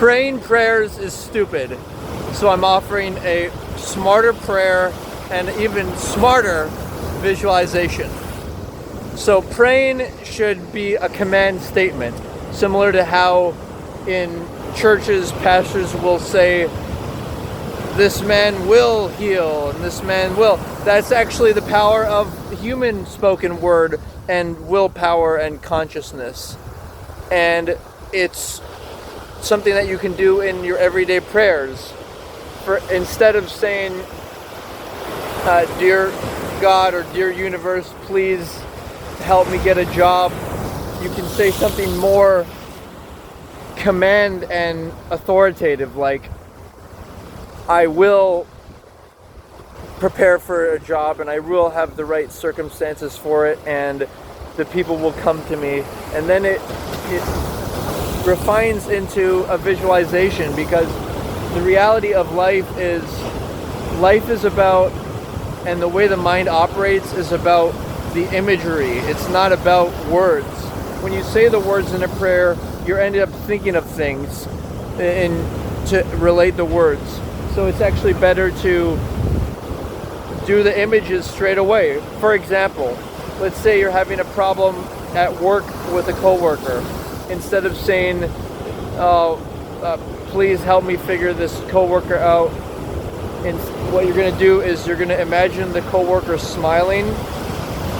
praying prayers is stupid. So I'm offering a smarter prayer and even smarter visualization. So praying should be a command statement, similar to how in churches pastors will say, this man will heal and this man will. That's actually the power of human spoken word and willpower and consciousness. And it's something that you can do in your everyday prayers. Instead of saying, dear God or dear universe, please help me get a job, you can say something more command and authoritative, like, I will prepare for a job and I will have the right circumstances for it and the people will come to me. And then it refines into a visualization, because the reality of life is about, and the way the mind operates is about the imagery. It's not about words. When you say the words in a prayer, you're ended up thinking of things to relate the words. So it's actually better to do the images straight away. For example, let's say you're having a problem at work with a coworker. Instead of saying, please help me figure this coworker out, and what you're going to do is you're going to imagine the coworker smiling,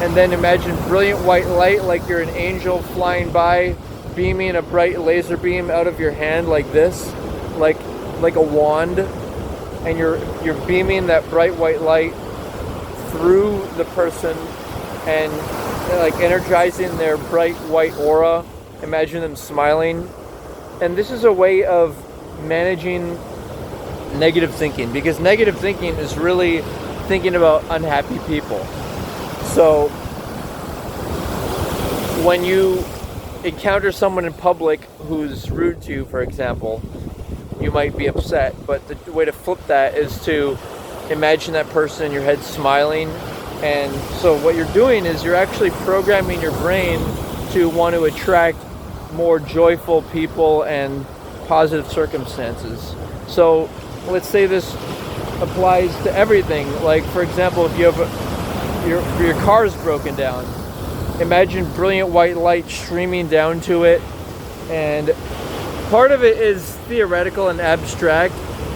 and then imagine brilliant white light like you're an angel flying by, beaming a bright laser beam out of your hand like this, like a wand. And you're beaming that bright white light through the person and like energizing their bright white aura. Imagine them smiling. And this is a way of managing negative thinking, because negative thinking is really thinking about unhappy people. So when you encounter someone in public who's rude to you, for example, you might be upset, but the way to flip that is to imagine that person in your head smiling. And so what you're doing is you're actually programming your brain to want to attract more joyful people and positive circumstances. So let's say this applies to everything. Like, for example, if you have your car is broken down, imagine brilliant white light streaming down to it. And part of it is theoretical and abstract,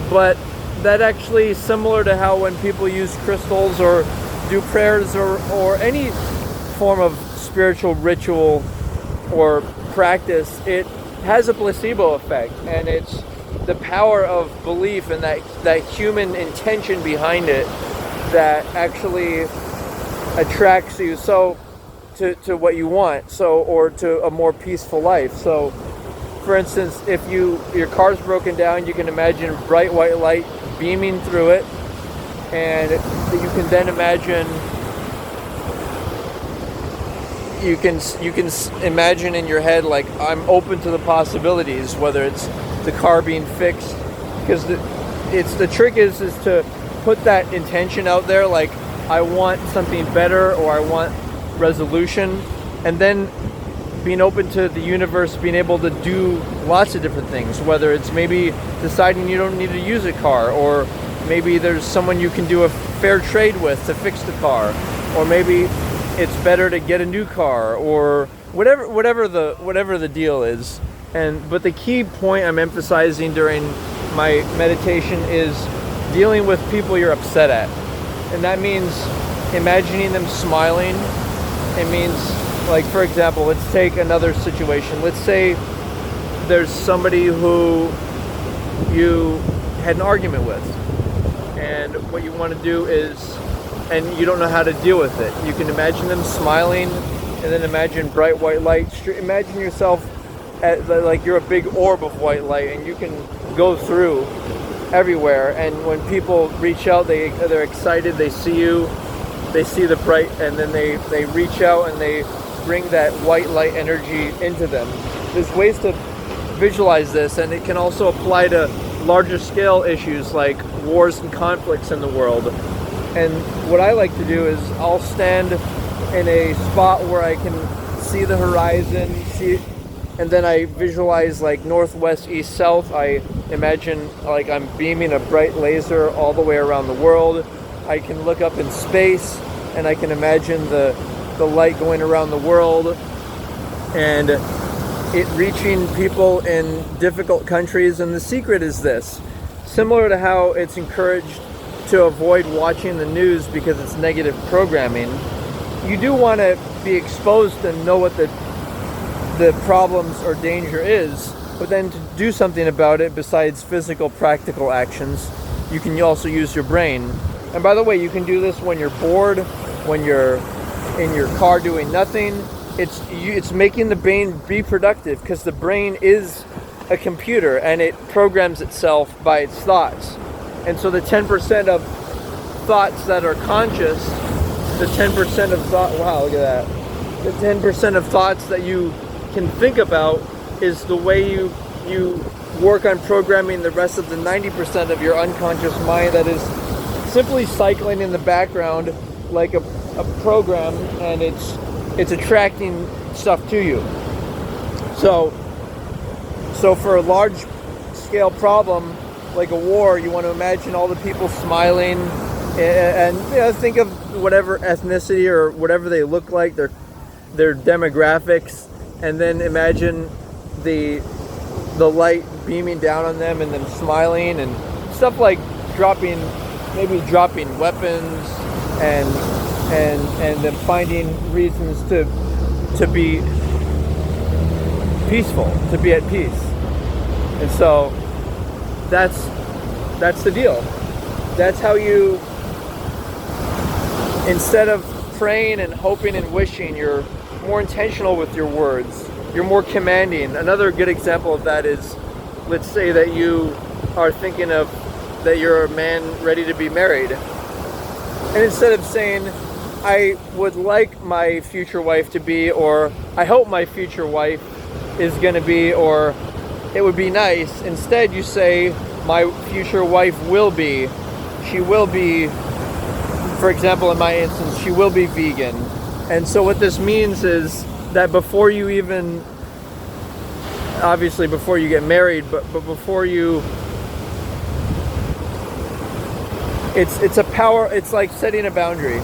but that actually is similar to how when people use crystals or do prayers or any form of spiritual ritual or practice, it has a placebo effect, and it's the power of belief and that human intention behind it that actually attracts you to what you want, or to a more peaceful life. So for instance, if your car's broken down, you can imagine bright white light beaming through it, and you can then imagine you can imagine in your head, like, I'm open to the possibilities, whether it's the car being fixed, because the trick is to put that intention out there, like, I want something better, or I want resolution, and then being open to the universe being able to do lots of different things, whether it's maybe deciding you don't need to use a car, or maybe there's someone you can do a fair trade with to fix the car, or maybe it's better to get a new car, or whatever the deal is. But the key point I'm emphasizing during my meditation is dealing with people you're upset at. And that means imagining them smiling. It means, like, for example, let's take another situation. Let's say there's somebody who you had an argument with, and what you want to do is, and you don't know how to deal with it. You can imagine them smiling, and then imagine bright white light. Imagine yourself like you're a big orb of white light, and you can go through everywhere. And when people reach out, they're excited. They see you, they see the bright, and then they reach out and they bring that white light energy into them. There's ways to visualize this, and it can also apply to larger scale issues like wars and conflicts in the world. And what I like to do is I'll stand in a spot where I can see the horizon, and then I visualize like northwest, east, south. I imagine like I'm beaming a bright laser all the way around the world. I can look up in space and I can imagine the light going around the world and it reaching people in difficult countries. And the secret is this: similar to how it's encouraged to avoid watching the news because it's negative programming, you do want to be exposed and know what the problems or danger is, but then to do something about it besides physical, practical actions, you can also use your brain. And by the way, you can do this when you're bored, when you're in your car doing nothing. It's making the brain be productive, because the brain is a computer and it programs itself by its thoughts. And so the 10% of thoughts that are conscious, the 10% of thought, wow, look at that. The 10% of thoughts that you can think about is the way you work on programming the rest of the 90% of your unconscious mind that is simply cycling in the background like a program, and it's attracting stuff to you. So for a large scale problem like a war, you want to imagine all the people smiling and think of whatever ethnicity or whatever they look like, their demographics, and then imagine the light beaming down on them and them smiling, and stuff like dropping weapons and them finding reasons to be peaceful, to be at peace. And so that's the deal. That's how you, instead of praying and hoping and wishing, you're more intentional with your words. You're more commanding. Another good example of that is, let's say that you are thinking of that you're a man ready to be married. And instead of saying, I would like my future wife to be, or I hope my future wife is going to be, or it would be nice, instead you say, my future wife will be. She will be, for example, in my instance, she will be vegan. And so what this means is that before you even, obviously before you get married, but before you, it's a power, it's like setting a boundary.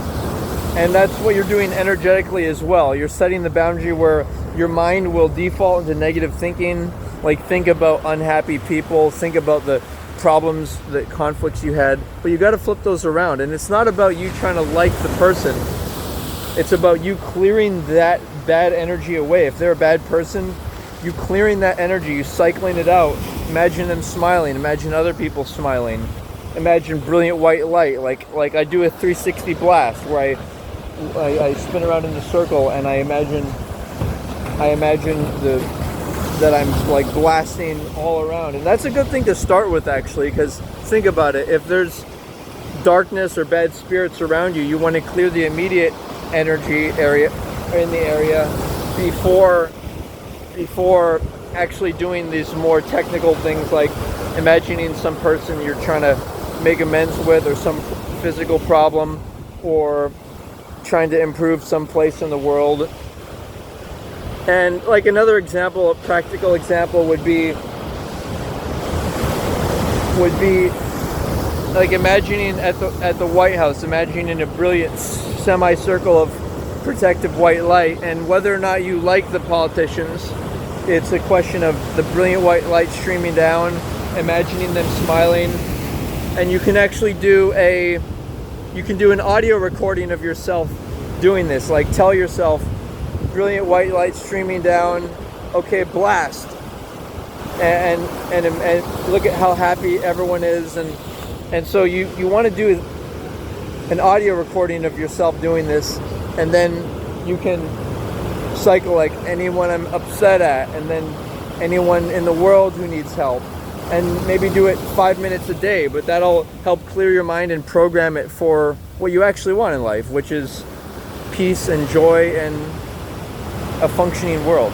And that's what you're doing energetically as well. You're setting the boundary where your mind will default into negative thinking, like think about unhappy people, think about the problems, the conflicts you had, but you got to flip those around. And it's not about you trying to like the person. It's about you clearing that bad energy away. If they're a bad person, you clearing that energy, you cycling it out. Imagine them smiling. Imagine other people smiling. Imagine brilliant white light. Like I do a 360 blast where I spin around in a circle, and I imagine that I'm like blasting all around. And that's a good thing to start with, actually, because think about it. If there's darkness or bad spirits around you, you want to clear the immediate energy area in the area before actually doing these more technical things, like imagining some person you're trying to make amends with, or some physical problem, or trying to improve some place in the world. And like another example, a practical example would be like imagining at the White House, imagining a brilliant semicircle of protective white light. And whether or not you like the politicians, it's a question of the brilliant white light streaming down, imagining them smiling. And you can actually do an audio recording of yourself doing this. Like tell yourself, brilliant white light streaming down, okay, blast. And look at how happy everyone is. And so you want to do an audio recording of yourself doing this, and then you can cycle like anyone I'm upset at, and then anyone in the world who needs help, and maybe do it 5 minutes a day. But that'll help clear your mind and program it for what you actually want in life, which is peace and joy and a functioning world.